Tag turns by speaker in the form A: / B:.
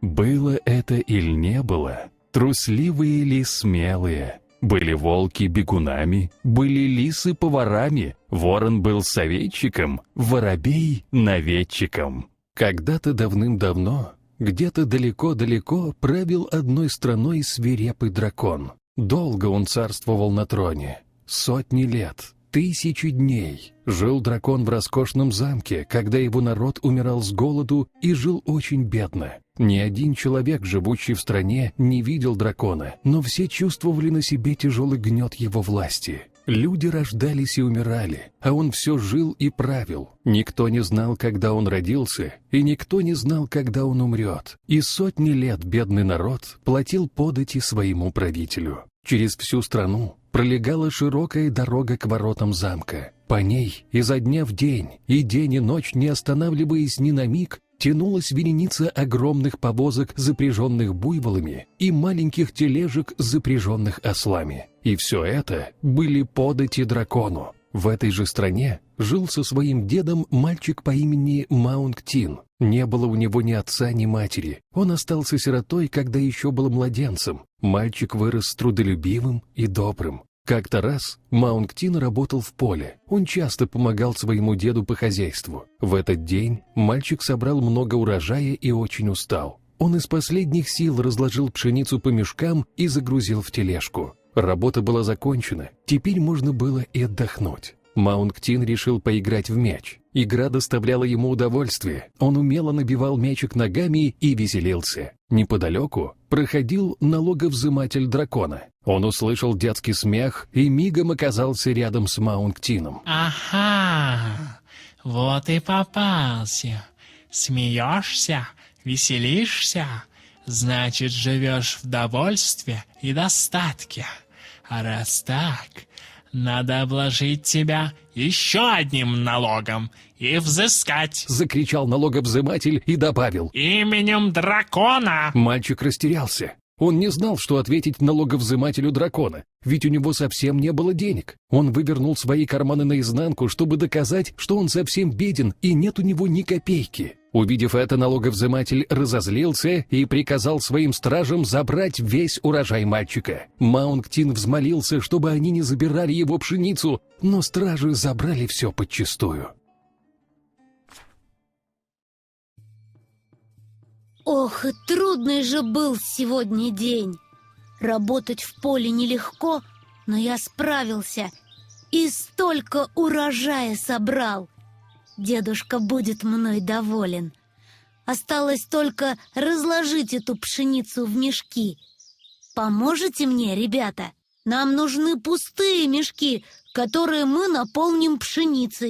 A: Было это или не было, трусливые ли смелые, были волки бегунами, были лисы поварами, ворон был советчиком, воробей наведчиком. Когда-то давным-давно, где-то далеко-далеко правил одной страной свирепый дракон. Долго он царствовал на троне, сотни лет, 1000 дней. Жил дракон в роскошном замке, когда его народ умирал с голоду и жил очень бедно. Ни один человек, живущий в стране, не видел дракона, но все чувствовали на себе тяжелый гнет его власти. Люди рождались и умирали, а он все жил и правил. Никто не знал, когда он родился, и никто не знал, когда он умрет. И сотни лет бедный народ платил подати своему правителю. Через всю страну пролегала широкая дорога к воротам замка. По ней изо дня в день, и день и ночь, не останавливаясь ни на миг, тянулась вереница огромных повозок, запряженных буйволами, и маленьких тележек, запряженных ослами. И все это были подати дракону. В этой же стране жил со своим дедом мальчик по имени Маунктин. Не было у него ни отца, ни матери. Он остался сиротой, когда еще был младенцем. Мальчик вырос трудолюбивым и добрым. Как-то раз Маунктин работал в поле. Он часто помогал своему деду по хозяйству. В этот день мальчик собрал много урожая и очень устал. Он из последних сил разложил пшеницу по мешкам и загрузил в тележку. Работа была закончена, теперь можно было и отдохнуть. Маунктин решил поиграть в мяч. Игра доставляла ему удовольствие. Он умело набивал мячик ногами и веселился. Неподалеку проходил налоговзыматель дракона. Он услышал детский смех и мигом оказался рядом с Маунктином.
B: Ага, вот и попался. Смеешься, веселишься, значит, живешь в довольстве и достатке. А раз так, надо обложить тебя еще одним налогом и взыскать.
A: Закричал налоговзыматель и добавил:
B: Именем дракона.
A: Мальчик растерялся. Он не знал, что ответить налоговзымателю дракона, ведь у него совсем не было денег. Он вывернул свои карманы наизнанку, чтобы доказать, что он совсем беден и нет у него ни копейки. Увидев это, налоговзыматель разозлился и приказал своим стражам забрать весь урожай мальчика. Маунктин взмолился, чтобы они не забирали его пшеницу, но стражи забрали все подчистую.
C: Ох, и трудный же был сегодня день. Работать в поле нелегко, но я справился и столько урожая собрал. Дедушка будет мной доволен. Осталось только разложить эту пшеницу в мешки. Поможете мне, ребята? Нам нужны пустые мешки, которые мы наполним пшеницей.